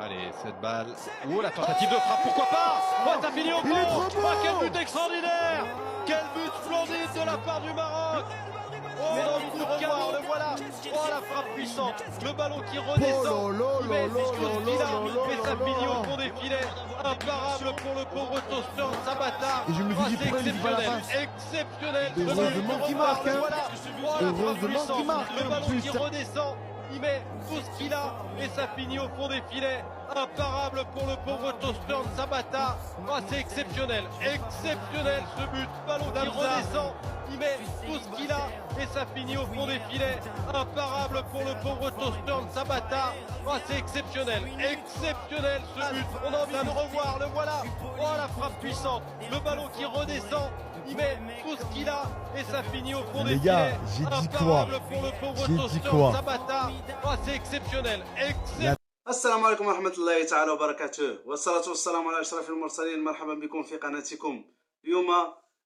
Allez, cette balle. Oh, la tentative de frappe, pourquoi pas? Oh, ça finit au fond. Oh, quel but extraordinaire! Quel but splendide de la part du Maroc! Oh, on a envie de le revoir, le voilà. Oh, la frappe puissante. Le ballon qui redescend. Il met et ça finit au fond des filets. Imparable pour le pauvre Tostian Sabata. Et je me suis dit, pourquoi il dit pas la passe? Exceptionnel. Heureusement qu'il marque, hein. Voilà. Oh, la frappe Heureusement puissante. qu'il marque, Le ballon qui putain. redescend. Il met tout ce qu'il a et ça finit au fond des filets. Imparable pour le pauvre Tostian Sabata. Oh, c'est exceptionnel. Exceptionnel ce but. Ballon qui redescend. Il met tout ce qu'il a et ça finit au fond des filets. Imparable pour le pauvre Tostian Sabata. Oh, c'est exceptionnel. Exceptionnel ce but. On a envie de le revoir. Le voilà. Oh, la frappe puissante. Le ballon qui redescend. Il met tout ce qu'il a et ça finit au fond des Les gars, filets. j'ai dit Imparable quoi? pour le pauvre J'ai dit Tostian quoi? Sabata. Oh, c'est exceptionnel. Exceptionnel. السلام عليكم ورحمة الله تعالى وبركاته، والصلاة والسلام على أشرف المرسلين. مرحبا بكم في قناتكم. اليوم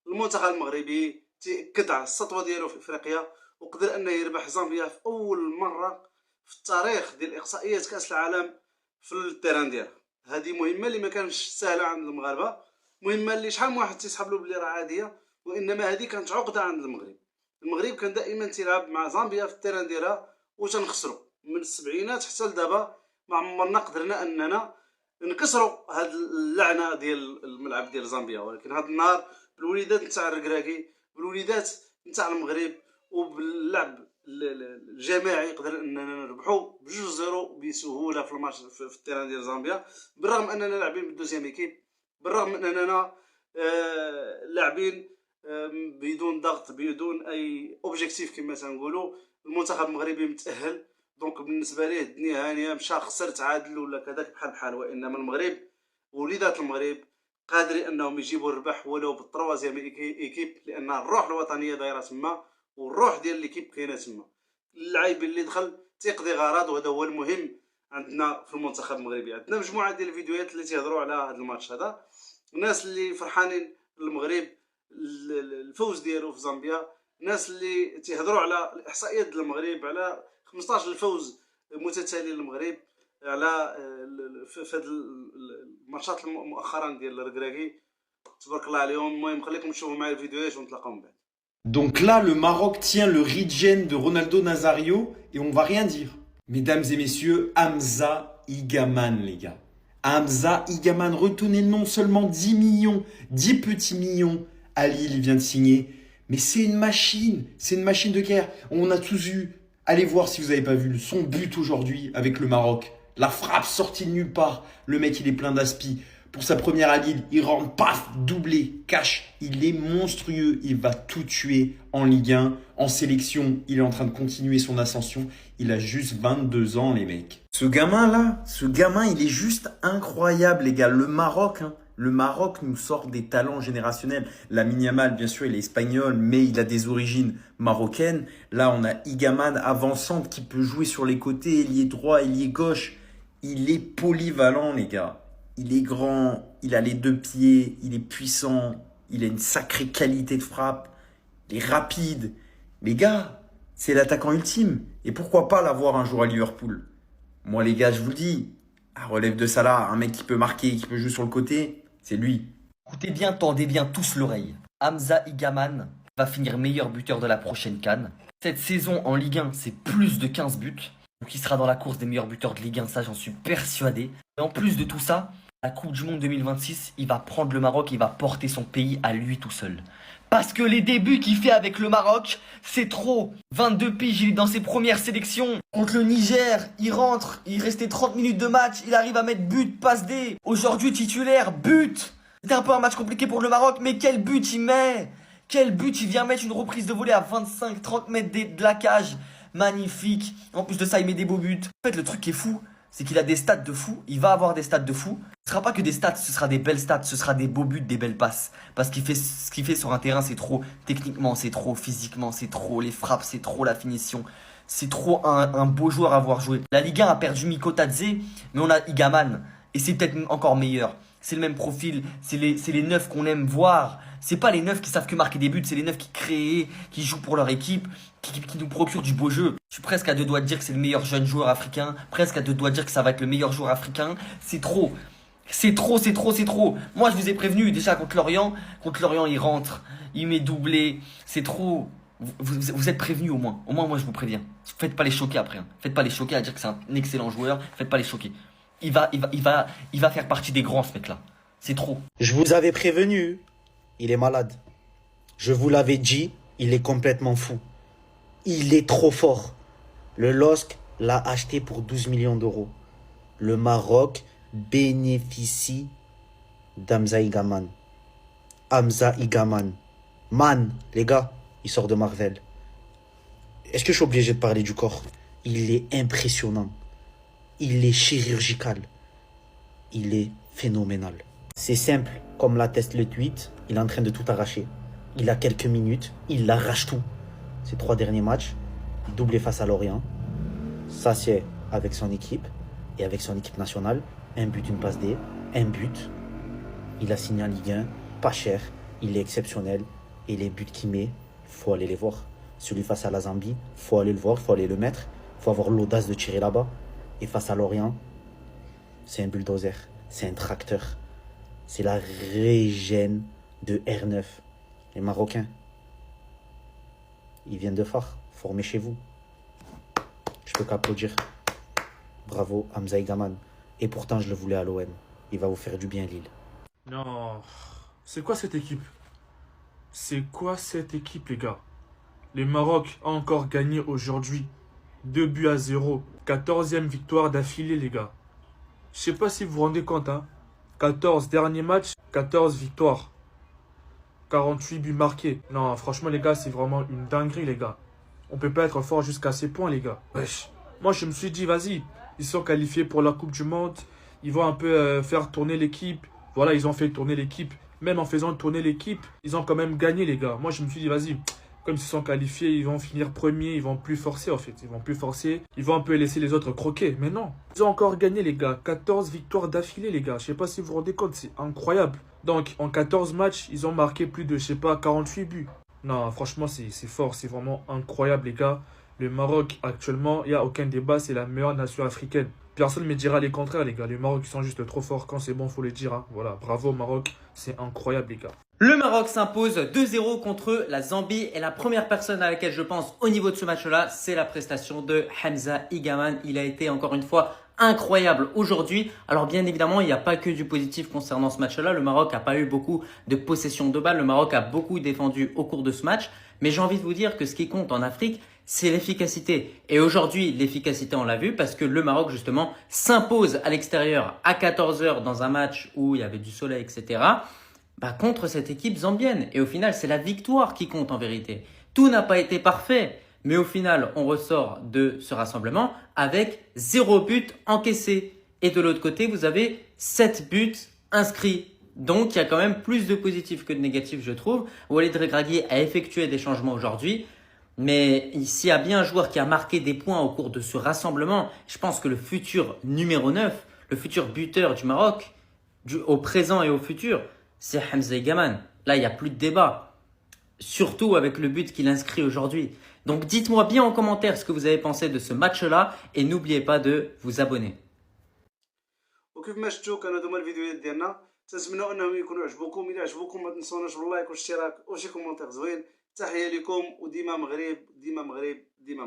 المنتخب المغربي تأكد على السطوة ديالو في إفريقيا، وقدر أنه يربح زامبيا في أول مرة في التاريخ ديال إقصائيات كأس العالم في التيران ديالها. هذه مهمة اللي ما كانش سهلة عند المغاربة، مهمة اللي شحال من واحد تيسحب له بلي راه عادية، وإنما هذه كانت عقدة عند المغرب. المغرب كان دائما تيلعب مع زامبيا في التيران ديالها وتنخسروا من السبعينات حتى لدابا. ما عمرنا قدرنا اننا نكسروا هاد اللعنه ديال الملعب ديال زامبيا، ولكن هاد النهار بالوليدات نتاع الركراكي، بالوليدات نتاع المغرب، وباللعب الجماعي قدر اننا نربحوا بجوج زيرو بسهوله في الماتش في التيران ديال زامبيا، بالرغم اننا لاعبين بالدوزيام ايكيب، بالرغم من اننا لاعبين بدون ضغط، بدون اي اوبجيكتيف كما تنقولوا. المنتخب المغربي متاهل، دونك بالنسبه ليه الدنيا هانيه، مشى خسر تعادل ولا كذاك بحال بحال، وانما المغرب وليدات المغرب قادرين انهم يجيبوا الربح ولو بالتروازيام ايكيب، لان الروح الوطنيه دايره تما والروح ديال ليكيب كاينه تما. اللاعب اللي دخل تيقضي غرض، وهذا هو المهم عندنا في المنتخب المغربي. عندنا مجموعه ديال الفيديوهات اللي تيهضروا على هذا الماتش هذا، الناس اللي فرحانين للمغرب الفوز ديالو في زامبيا، الناس اللي تيهضروا على الاحصائيات ديال المغرب، على 15 الفوز متتالي للمغرب، على في هاد الماتشات مؤخرا ديال الركراكي. تبارك الله عليهم. المهم خليكم تشوفوا معايا الفيديوهات ونتلاقاو من بعد. Donc là, le Maroc tient le regen de Ronaldo Nazario et on va rien dire. Mesdames et messieurs, Hamza Higaman, les gars. Hamza Higaman, retenez le nom, seulement 10 millions, 10 petits millions. À Lille, il vient de signer. Mais c'est une machine de guerre. On a tous vu. Allez voir si vous n'avez pas vu son but aujourd'hui avec le Maroc. La frappe sortie de nulle part. Le mec, il est plein d'aspi. Pour sa première à Lille, il rentre, paf, doublé, cash. Il est monstrueux. Il va tout tuer en Ligue 1. En sélection, il est en train de continuer son ascension. Il a juste 22 ans, les mecs. Ce gamin-là, il est juste incroyable, les gars. Le Maroc, le Maroc nous sort des talents générationnels. Lamine Yamal, bien sûr, il est espagnol, mais il a des origines marocaines. Là, on a Higaman avançante qui peut jouer sur les côtés, ailier droit, ailier gauche. Il est polyvalent, les gars. Il est grand, il a les deux pieds, il est puissant, il a une sacrée qualité de frappe, il est rapide. Les gars, c'est l'attaquant ultime. Et pourquoi pas l'avoir un jour à Liverpool? Moi, les gars, je vous le dis, à relève de Salah, un mec qui peut marquer, qui peut jouer sur le côté, c'est lui. Écoutez bien, tendez bien tous l'oreille. Hamza Higaman va finir meilleur buteur de la prochaine CAN. Cette saison en Ligue 1, c'est plus de 15 buts. Donc il sera dans la course des meilleurs buteurs de Ligue 1, ça j'en suis persuadé. Et en plus de tout ça, la Coupe du Monde 2026, il va prendre le Maroc et il va porter son pays à lui tout seul. Parce que les débuts qu'il fait avec le Maroc, c'est trop. 22 piges, il est dans ses premières sélections. Contre le Niger, il rentre, il restait 30 minutes de match, il arrive à mettre but, passe D. Aujourd'hui titulaire, but. C'était un peu un match compliqué pour le Maroc, mais quel but il met! Quel but, il vient mettre une reprise de volée à 25-30 mètres de la cage. Magnifique. En plus de ça, il met des beaux buts. En fait, le truc qui est fou, c'est qu'il a des stats de fou. Il va avoir des stats de fou. Ce sera pas que des stats, ce sera des belles stats. Ce sera des beaux buts, des belles passes. Parce qu'il fait ce qu'il fait sur un terrain, c'est trop. Techniquement, c'est trop. Physiquement, c'est trop. Les frappes, c'est trop. La finition, c'est trop un beau joueur à voir jouer. La Ligue 1 a perdu Miko Tadze, mais on a Higaman. Et c'est peut-être encore meilleur. c'est le même profil, c'est les neufs qu'on aime voir. C'est pas les neufs qui savent que marquer des buts, c'est les neufs qui créent, qui jouent pour leur équipe, qui nous procurent du beau jeu. Je suis presque à deux doigts de dire que c'est le meilleur jeune joueur africain, presque à deux doigts de dire que ça va être le meilleur joueur africain. C'est trop. C'est trop, c'est trop, c'est trop. Moi, je vous ai prévenu déjà contre Lorient, il rentre, il met doublé. C'est trop. Vous êtes prévenus au moins. Au moins, moi, je vous préviens. Faites pas les choquer après. Hein. Faites pas les choquer à dire que c'est un excellent joueur. Faites pas les choquer. Il va faire partie des grands, ce mec-là. C'est trop. Je vous avais prévenu, il est malade. Je vous l'avais dit, il est complètement fou. Il est trop fort. Le LOSC l'a acheté pour 12 millions d'euros. Le Maroc bénéficie d'Hamza Igaman. Hamza Igaman. Man, les gars, il sort de Marvel. Est-ce que je suis obligé de parler du corps? Il est impressionnant. Il est chirurgical. Il est phénoménal. C'est simple, comme l'atteste le tweet, il est en train de tout arracher. Il a quelques minutes, il arrache tout. Ces 3 derniers matchs, doublé face à Lorient, s'assied avec son équipe et avec son équipe nationale. Un but, une passe D, un but. Il a signé en Ligue 1, pas cher, il est exceptionnel. Et les buts qu'il met, il faut aller les voir. Celui face à la Zambie, il faut aller le voir, il faut aller le mettre. Il faut avoir l'audace de tirer là-bas. Et face à Lorient, c'est un bulldozer, c'est un tracteur. C'est la régène de R9. Les Marocains, ils viennent de phare, formés chez vous. Je peux qu'applaudir. Bravo, Hamza Igaman. Et pourtant, je le voulais à l'OM. Il va vous faire du bien, Lille. Non, c'est quoi cette équipe? C'est quoi cette équipe, les gars? Le Maroc a encore gagné aujourd'hui. 2-0. 14e victoire d'affilée, les gars. Je sais pas si vous vous rendez compte, hein. 14 derniers matchs, 14 victoires. 48 buts marqués. Non, franchement, les gars, c'est vraiment une dinguerie, les gars. On peut pas être fort jusqu'à ces points, les gars. Wesh. Moi, je me suis dit, vas-y, ils sont qualifiés pour la Coupe du Monde. Ils vont un peu faire tourner l'équipe. Voilà, ils ont fait tourner l'équipe. Même en faisant tourner l'équipe, ils ont quand même gagné, les gars. Moi, je me suis dit, vas-y, comme ils se sont qualifiés, ils vont finir premiers. Ils vont plus forcer, en fait. Ils vont plus forcer. Ils vont un peu laisser les autres croquer. Mais non, ils ont encore gagné, les gars. 14 victoires d'affilée, les gars. Je sais pas si vous vous rendez compte, c'est incroyable. Donc, en 14 matchs, ils ont marqué plus de, je sais pas, 48 buts. Non, franchement, c'est fort. C'est vraiment incroyable, les gars. Le Maroc, actuellement, il n'y a aucun débat. C'est la meilleure nation africaine. Personne ne me dira les contraires, les gars. Les Maroc, ils sont juste trop forts. Quand c'est bon, faut le dire. Hein. Voilà, bravo Maroc. C'est incroyable, les gars. Le Maroc s'impose 2-0 contre la Zambie. Et la première personne à laquelle je pense au niveau de ce match-là, c'est la prestation de Hamza Igaman. Il a été encore une fois incroyable aujourd'hui. Alors bien évidemment, il n'y a pas que du positif concernant ce match-là. Le Maroc n'a pas eu beaucoup de possession de balle. Le Maroc a beaucoup défendu au cours de ce match. Mais j'ai envie de vous dire que ce qui compte en Afrique, c'est l'efficacité. Et aujourd'hui, l'efficacité, on l'a vu parce que le Maroc, justement, s'impose à l'extérieur à 14h dans un match où il y avait du soleil, etc. Contre cette équipe zambienne. Et au final, c'est la victoire qui compte en vérité. Tout n'a pas été parfait. Mais au final, on ressort de ce rassemblement avec 0 but encaissé. Et de l'autre côté, vous avez 7 buts inscrits. Donc, il y a quand même plus de positifs que de négatifs, je trouve. Walid Regragui a effectué des changements aujourd'hui. Mais s'il y a bien un joueur qui a marqué des points au cours de ce rassemblement, je pense que le futur numéro 9, le futur buteur du Maroc, au présent et au futur, c'est Hamza Igaman. Là, il n'y a plus de débat. Surtout avec le but qu'il inscrit aujourd'hui. Donc, dites-moi bien en commentaire ce que vous avez pensé de ce match-là. Et n'oubliez pas de vous abonner. وكيف ما شفتوا كانوا هذوما الفيديوهات ديالنا تنتمنوا انهم يكونوا عجبوكم. الى عجبوكم ما تنسوناش باللايك والاشتراك وشي كومونتير زوين. تحيه لكم وديما مغرب ديما مغرب ديما